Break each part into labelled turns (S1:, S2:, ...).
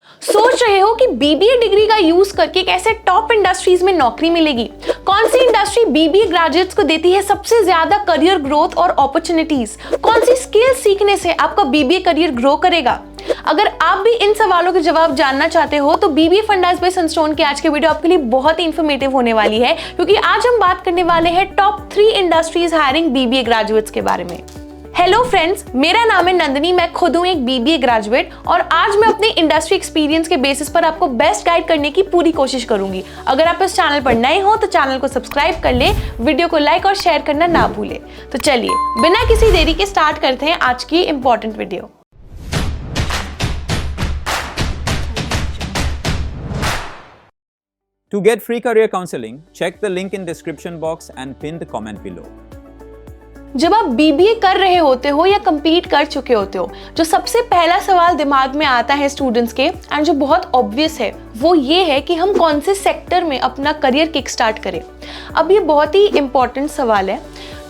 S1: सोच रहे हो कि बीबीए डिग्री का यूज करके कैसे टॉप इंडस्ट्रीज में नौकरी मिलेगी? कौन सी इंडस्ट्री बीबीए ग्रेजुएट्स को देती है सबसे ज्यादा करियर ग्रोथ और अपॉर्चुनिटीज? कौन सी स्किल सीखने से आपका बीबीए करियर ग्रो करेगा? अगर आप भी इन सवालों के जवाब जानना चाहते हो तो बीबीए फंडास बाय सनस्टोन के आज के वीडियो आपके लिए बहुत ही इंफॉर्मेटिव होने वाली है, क्योंकि आज हम बात करने वाले हैं top 3 industries hiring BBA graduates के बारे में। हेलो फ्रेंड्स, मेरा नाम है नंदिनी। मैं खुद हूँ एक बीबीए ग्रेजुएट और आज मैं अपने इंडस्ट्री एक्सपीरियंस के बेसिस पर आपको बेस्ट गाइड करने की पूरी कोशिश करूंगी। अगर आप इस चैनल पर नए हो तो चैनल को सब्सक्राइब कर ले, वीडियो को लाइक और शेयर करना ना भूले। तो चलिए बिना किसी देरी के स्टार्ट करते हैं आज की important video.
S2: To get free career counseling, check the link in description box and pinned comment below.
S1: जब आप बीबीए कर रहे होते हो या कंप्लीट कर चुके होते हो, जो सबसे पहला सवाल दिमाग में आता है स्टूडेंट्स के एंड जो बहुत ऑब्वियस है वो ये है कि हम कौन से सेक्टर में अपना करियर किक स्टार्ट करें। अब ये बहुत ही इंपॉर्टेंट सवाल है।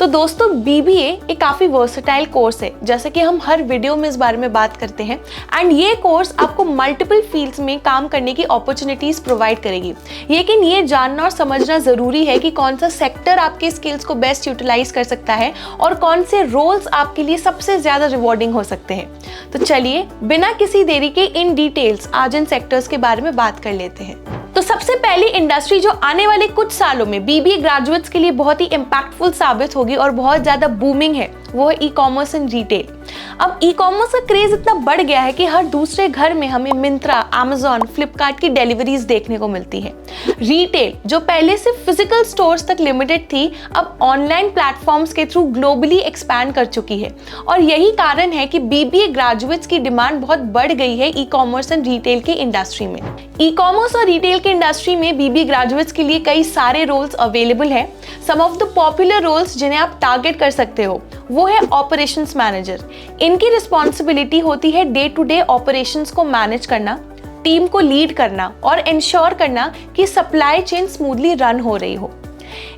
S1: तो दोस्तों, बीबीए एक काफ़ी वर्सेटाइल कोर्स है, जैसे कि हम हर वीडियो में इस बारे में बात करते हैं। एंड ये कोर्स आपको मल्टीपल फील्ड्स में काम करने की अपॉर्चुनिटीज़ प्रोवाइड करेगी। लेकिन ये जानना और समझना ज़रूरी है कि कौन सा सेक्टर आपके स्किल्स को बेस्ट यूटिलाइज कर सकता है और कौन से रोल्स आपके लिए सबसे ज़्यादा रिवॉर्डिंग हो सकते हैं। तो चलिए बिना किसी देरी के इन डिटेल्स आज इन सेक्टर्स के बारे में बात कर लेते हैं। तो सबसे पहली इंडस्ट्री जो आने वाले कुछ सालों में बीबीए ग्रेजुएट्स के लिए बहुत ही इम्पैक्टफुल साबित होगी और बहुत ज़्यादा बूमिंग है, वो है ई कॉमर्स एंड रिटेल। अब ई कॉमर्स का क्रेज इतना बढ़ गया है कि हर दूसरे घर में हमें मिंत्रा, अमेजॉन, फ्लिपकार्ट की डिलीवरीज देखने को मिलती है। रिटेल जो पहले सिर्फ फिजिकल स्टोर्स तक लिमिटेड थी, अब ऑनलाइन प्लेटफॉर्म्स के थ्रू ग्लोबली एक्सपैंड कर चुकी है। और यही कारण है कि बीबीए ग्रेजुएट्स की डिमांड बहुत बढ़ गई है ई कॉमर्स एंड रिटेल की इंडस्ट्री में। ई कॉमर्स और रिटेल की इंडस्ट्री में बीबीए ग्रेजुएट्स के लिए कई सारे रोल्स अवेलेबल है। सम ऑफ द पॉपुलर रोल्स जिन्हें आप टारगेट कर सकते हो वो है ऑपरेशंस मैनेजर। इनकी रिस्पॉन्सिबिलिटी होती है डे टू डे ऑपरेशंस को मैनेज करना, टीम को लीड करना और इंश्योर करना कि सप्लाई चेन स्मूथली रन हो रही हो।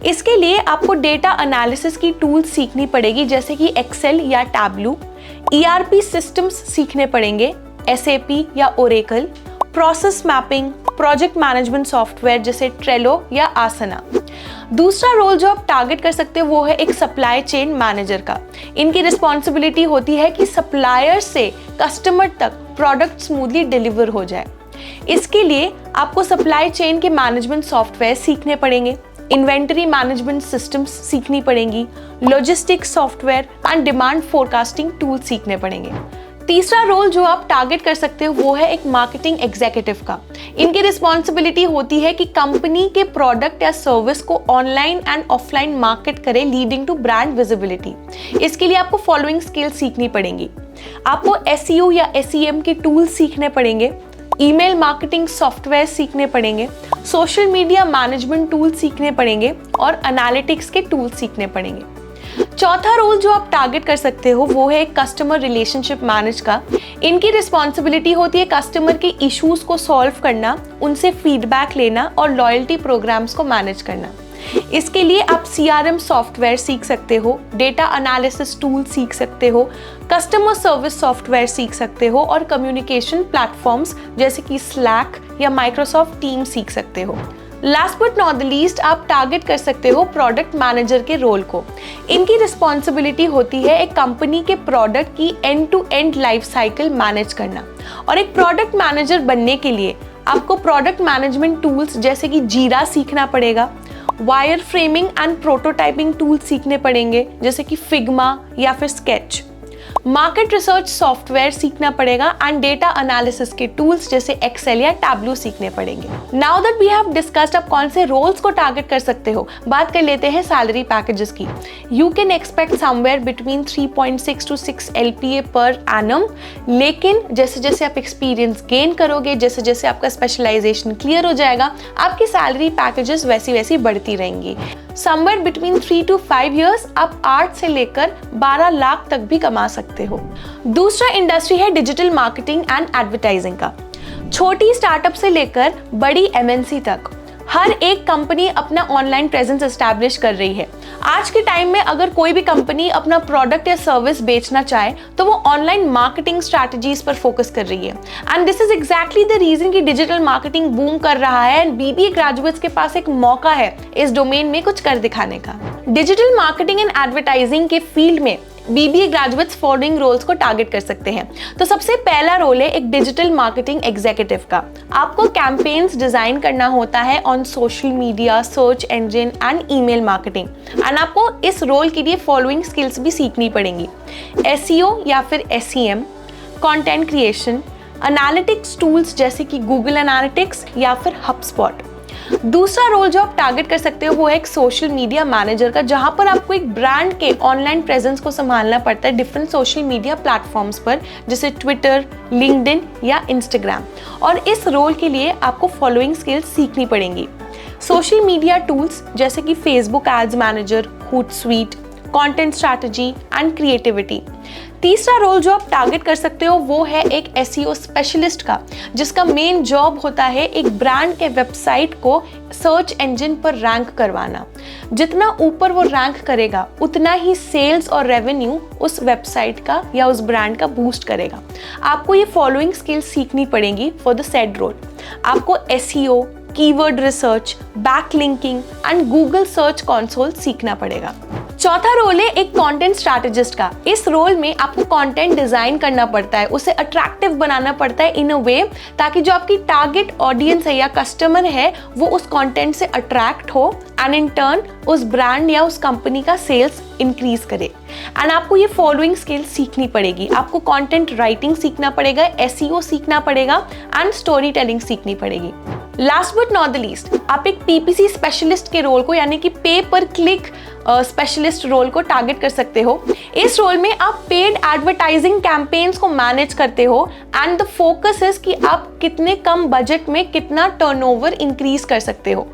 S1: इसके लिए आपको डेटा एनालिसिस की टूल्स सीखनी पड़ेगी, जैसे कि एक्सेल या टैब्लू। ईआरपी सिस्टम्स सीखने पड़ेंगे, एसएपी या Oracle, process mapping, project management software जैसे ट्रेलो या आसना। दूसरा रोल जो आप टारगेट कर सकते हो वो है एक सप्लाई चेन मैनेजर का। इनकी रिस्पॉन्सिबिलिटी होती है कि सप्लायर से कस्टमर तक प्रोडक्ट स्मूथली डिलीवर हो जाए। इसके लिए आपको सप्लाई चेन के मैनेजमेंट सॉफ्टवेयर सीखने पड़ेंगे, इन्वेंटरी मैनेजमेंट सिस्टम्स सीखनी पड़ेंगी, logistics software and demand forecasting tool सीखने पड़ेंगे। तीसरा रोल जो आप टारगेट कर सकते हो वो है एक मार्केटिंग एग्जीक्यूटिव का। इनकी रिस्पॉन्सिबिलिटी होती है कि कंपनी के प्रोडक्ट या सर्विस को ऑनलाइन एंड ऑफलाइन मार्केट करे, लीडिंग टू ब्रांड विजिबिलिटी। इसके लिए आपको फॉलोइंग स्किल्स सीखनी पड़ेंगी। आपको एसईओ या एसईएम के टूल्स सीखने पड़ेंगे, ईमेल मार्केटिंग सॉफ्टवेयर सीखने पड़ेंगे, सोशल मीडिया मैनेजमेंट टूल सीखने पड़ेंगे और एनालिटिक्स के टूल सीखने पड़ेंगे। चौथा रोल जो आप टारगेट कर सकते हो वो है कस्टमर रिलेशनशिप मैनेज का। इनकी रिस्पॉन्सिबिलिटी होती है कस्टमर के इश्यूज को सॉल्व करना, उनसे फीडबैक लेना और लॉयल्टी प्रोग्राम्स को मैनेज करना। इसके लिए आप सीआरएम सॉफ्टवेयर सीख सकते हो, डेटा एनालिसिस टूल सीख सकते हो, कस्टमर सर्विस सॉफ्टवेयर सीख सकते हो और कम्युनिकेशन प्लेटफॉर्म्स जैसे कि स्लैक या माइक्रोसॉफ्ट टीम सीख सकते हो। Last but not the least आप टारगेट कर सकते हो प्रोडक्ट मैनेजर के रोल को। इनकी रिस्पॉन्सिबिलिटी होती है एक कंपनी के प्रोडक्ट की end to end life cycle manage करना। और एक प्रोडक्ट मैनेजर बनने के लिए आपको प्रोडक्ट मैनेजमेंट टूल्स जैसे कि जीरा सीखना पड़ेगा, wire framing and prototyping tools सीखने पड़ेंगे जैसे कि फिग्मा या फिर स्केच, मार्केट रिसर्च सॉफ्टवेयर सीखना पड़ेगा एंड डेटा एनालिसिस के टूल्स जैसे एक्सेल या टैब्लू सीखने पड़ेंगे। Now that we have discussed आप कौन से रोल्स को टारगेट कर सकते हो, बात कर लेते हैं सैलरी पैकेजेस की। You can expect somewhere between 3.6 to 6 LPA per annum. लेकिन जैसे जैसे आप एक्सपीरियंस गेन करोगे, जैसे जैसे आपका स्पेशलाइजेशन क्लियर हो जाएगा, आपकी सैलरी पैकेजेस वैसी वैसी बढ़ती रहेंगी। समवेयर बिटवीन 3 to 5 years आप 8 से लेकर 12 लाख तक भी कमा सकते हो। दूसरा इंडस्ट्री है डिजिटल मार्केटिंग एंड एडवर्टाइजिंग का। छोटी स्टार्टअप से लेकर बड़ी एमएनसी तक हर एक कंपनी अपना ऑनलाइन प्रेजेंस एस्टैब्लिश कर रही है। आज के टाइम में अगर कोई भी कंपनी अपना प्रोडक्ट या सर्विस बेचना चाहे तो वो ऑनलाइन मार्केटिंग स्ट्रैटेजीज पर फोकस कर रही है। And this is exactly the reason कि डिजिटल मार्केटिंग बूम कर रहा है एंड बीबीए ग्रेजुएट्स के पास एक मौका है इस डोमेन में कुछ कर दिखाने का। डिजिटल मार्केटिंग एंड एडवर्टाइजिंग के फील्ड में बीबीए ग्रेजुएट्स फॉलोइंग रोल्स को टारगेट कर सकते हैं। तो सबसे पहला रोल है एक डिजिटल मार्केटिंग एग्जीक्यूटिव का। आपको कैंपेन्स डिजाइन करना होता है on social media, search engine and email marketing. And आपको इस रोल के लिए फॉलोइंग स्किल्स भी सीखनी पड़ेंगी: एसईओ या फिर SEM, content creation, analytics tools जैसे कि गूगल एनालिटिक्स या फिर हबस्पॉट। दूसरा रोल जो आप टारगेट कर सकते हो वो है एक सोशल मीडिया मैनेजर का, जहां पर आपको एक ब्रांड के ऑनलाइन प्रेजेंस को संभालना पड़ता है डिफरेंट सोशल मीडिया प्लेटफॉर्म्स पर, जैसे ट्विटर, लिंक्डइन या इंस्टाग्राम। और इस रोल के लिए आपको फॉलोइंग स्किल्स सीखनी पड़ेंगी: सोशल मीडिया टूल्स जैसे कि Facebook ads manager, Hootsuite, content strategy and creativity. तीसरा रोल जो आप टारगेट कर सकते हो वो है एक एसईओ स्पेशलिस्ट का, जिसका मेन जॉब होता है एक ब्रांड के वेबसाइट को सर्च इंजन पर रैंक करवाना। जितना ऊपर वो रैंक करेगा उतना ही सेल्स और रेवेन्यू उस वेबसाइट का या उस ब्रांड का बूस्ट करेगा। आपको ये फॉलोइंग स्किल्स सीखनी पड़ेंगी फॉर द सेड रोल। आपको SEO, keyword research, backlinking and Google search console सीखना पड़ेगा। चौथा रोल है एक कंटेंट स्ट्रैटेजिस्ट का। इस रोल में आपको कंटेंट डिजाइन करना पड़ता है, उसे अट्रैक्टिव बनाना पड़ता है इन अ वे ताकि जो आपकी टारगेट ऑडियंस है या कस्टमर है वो उस कंटेंट से अट्रैक्ट हो एंड इन टर्न उस ब्रांड या उस कंपनी का सेल्स इंक्रीज करे। एंड आपको ये फॉलोइंग स्किल्स सीखनी पड़ेगी। आपको कंटेंट राइटिंग सीखना पड़ेगा, एसईओ सीखना पड़ेगा एंड स्टोरी टेलिंग सीखनी पड़ेगी। Last but not the least, आप एक पीपीसी स्पेशलिस्ट के रोल को यानी कि पे पर क्लिक स्पेशलिस्ट रोल को टारगेट कर सकते हो। इस रोल में आप पेड एडवर्टाइजिंग कैंपेन्स को मैनेज करते हो एंड द फोकस इज कि आप कितने कम बजट में कितना टर्नओवर इंक्रीज कर सकते हो।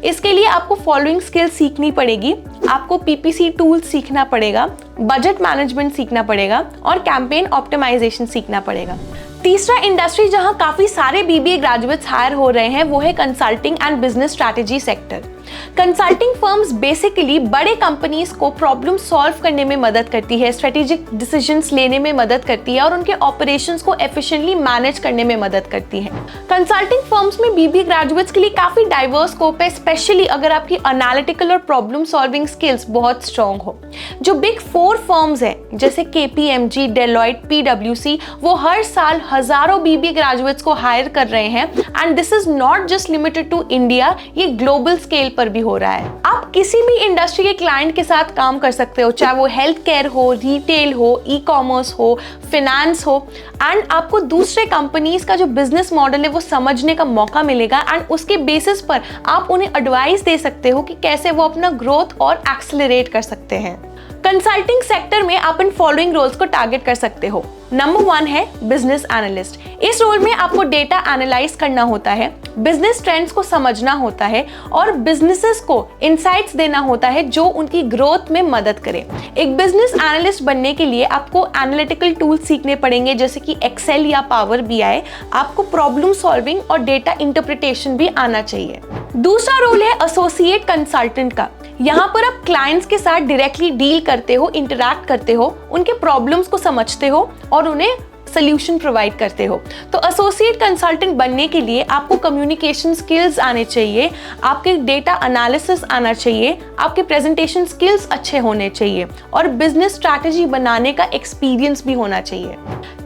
S1: इसके लिए आपको फॉलोइंग स्किल्स सीखनी पड़ेगी: आपको पीपीसी टूल सीखना पड़ेगा, बजट मैनेजमेंट सीखना पड़ेगा और कैंपेन ऑप्टिमाइजेशन सीखना पड़ेगा। तीसरा इंडस्ट्री जहां काफी सारे बीबीए ग्रेजुएट्स हायर हो रहे हैं वो है consulting and business strategy sector. Consulting firms basically बड़े कंपनीज को प्रॉब्लम सॉल्व करने में मदद करती है, स्ट्रेटेजिक डिसीजंस लेने में मदद करती है और उनके ऑपरेशंस को एफिशिएंटली मैनेज करने में मदद करती है। कंसल्टिंग फर्म्स में बीबीए ग्रेजुएट्स के लिए काफी डाइवर्स स्कोप है, स्पेशली अगर आपकी एनालिटिकल और प्रॉब्लम सॉल्विंग स्किल्स बहुत स्ट्रॉन्ग हो। जो बिग 4 फर्म्स हैं जैसे केपीएमजी, डेलॉयट, पीडब्ल्यूसी, वो हर साल हजारों बीबीए ग्रेजुएट्स को हायर कर रहे हैं and this is not just limited to India, ये ग्लोबल स्केल पर भी हो रहा है। आप किसी भी इंडस्ट्री के क्लाइंट के साथ काम कर सकते हो, चाहे वो हेल्थ केयर हो, रिटेल हो, ई कॉमर्स हो, फिनेंस हो, एंड आपको दूसरे कंपनीज का जो बिजनेस मॉडल है वो समझने का मौका मिलेगा एंड उसके बेसिस पर आप उन्हें एडवाइस दे सकते हो कि कैसे वो अपना ग्रोथ और एक्सेलरेट कर सकते हैं। कंसल्टिंग सेक्टर में आप इन फॉलोइंग रोल्स को टारगेट कर सकते हो। नंबर 1 है बिजनेस एनालिस्ट। इस रोल में आपको डेटा एनालाइज करना होता है, बिजनेस ट्रेंड्स को समझना होता है और बिजनेसेस को इनसाइट्स देना होता है जो उनकी ग्रोथ में मदद करे। एक बिजनेस एनालिस्ट बनने के लिए आपको एनालिटिकल टूल्स सीखने पड़ेंगे जैसे कि एक्सेल या पावर बीआई। आपको प्रॉब्लम सॉल्विंग और डेटा इंटरप्रिटेशन भी आना चाहिए। दूसरा रोल है एसोसिएट कंसल्टेंट का। यहाँ पर आप क्लाइंट्स के साथ डायरेक्टली डील करते हो, इंटरैक्ट करते हो, उनके प्रॉब्लम्स को समझते हो और उन्हें सोल्यूशन प्रोवाइड करते हो। तो एसोसिएट कंसल्टेंट बनने के लिए आपको कम्युनिकेशन स्किल्स आने चाहिए, आपके डेटा एनालिसिस आना चाहिए, आपके प्रेजेंटेशन स्किल्स अच्छे होने चाहिए और बिजनेस स्ट्रैटेजी बनाने का एक्सपीरियंस भी होना चाहिए।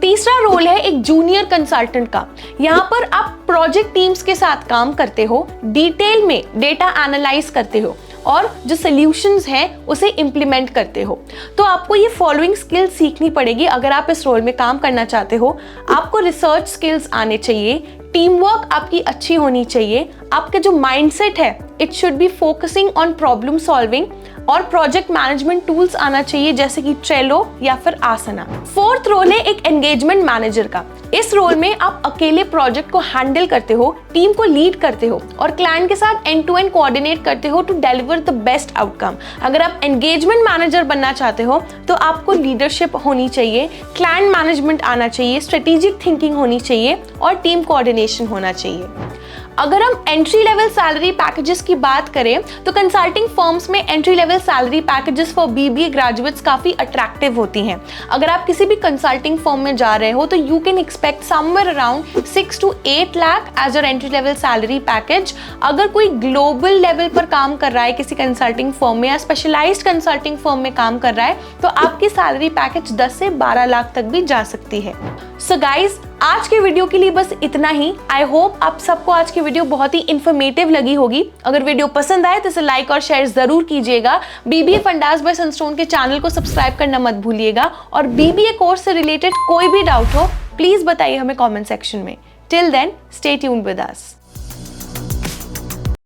S1: तीसरा रोल है एक जूनियर कंसल्टेंट का। यहाँ पर आप प्रोजेक्ट टीम्स के साथ काम करते हो, डिटेल में डेटा एनालाइज करते हो और जो सॉल्यूशंस हैं उसे इंप्लीमेंट करते हो। तो आपको ये फॉलोइंग स्किल्स सीखनी पड़ेगी अगर आप इस रोल में काम करना चाहते हो। आपको रिसर्च स्किल्स आने चाहिए, टीम वर्क आपकी अच्छी होनी चाहिए, आपका जो माइंडसेट है it should be focusing on problem solving और प्रोजेक्ट मैनेजमेंट टूल्स आना चाहिए जैसे कि ट्रेलो या फिर आसना। फोर्थ रोल है एक एंगेजमेंट मैनेजर का। इस रोल में आप अकेले प्रोजेक्ट को हैंडल करते हो, टीम को लीड करते हो और क्लाइंट के साथ एंड टू एंड कोऑर्डिनेट करते हो to deliver the best outcome. अगर आप एंगेजमेंट मैनेजर बनना चाहते हो तो आपको लीडरशिप होनी चाहिए, क्लाइंट मैनेजमेंट आना चाहिए, स्ट्रेटेजिक थिंकिंग होनी चाहिए और टीम कोऑर्डिनेशन होना चाहिए। अगर हम एंट्री लेवल सैलरी पैकेजेस की बात करें तो कंसल्टिंग फर्म्स में entry level salary packages for BBA graduates काफी अट्रैक्टिव होती हैं। अगर आप किसी भी कंसल्टिंग फर्म में जा रहे हो तो you can expect somewhere around 6 to 8 lakh as your entry level salary package. अगर कोई ग्लोबल लेवल पर काम कर रहा है किसी कंसल्टिंग फर्म में या स्पेशलाइज्ड कंसल्टिंग फर्म में काम कर रहा है तो आपकी सैलरी पैकेज 10 से 12 लाख तक भी जा सकती है। सो गाइज, आज के वीडियो के लिए बस इतना ही। आई होप आप सबको आज की वीडियो बहुत ही इंफॉर्मेटिव लगी होगी। अगर वीडियो पसंद आए तो इसे लाइक और शेयर जरूर कीजिएगा। बीबीए फंडास बाय सनस्टोन के चैनल को सब्सक्राइब करना मत भूलिएगा और बीबीए कोर्स से रिलेटेड कोई भी डाउट हो प्लीज बताइए हमें कमेंट सेक्शन में। Till then, stay tuned with us.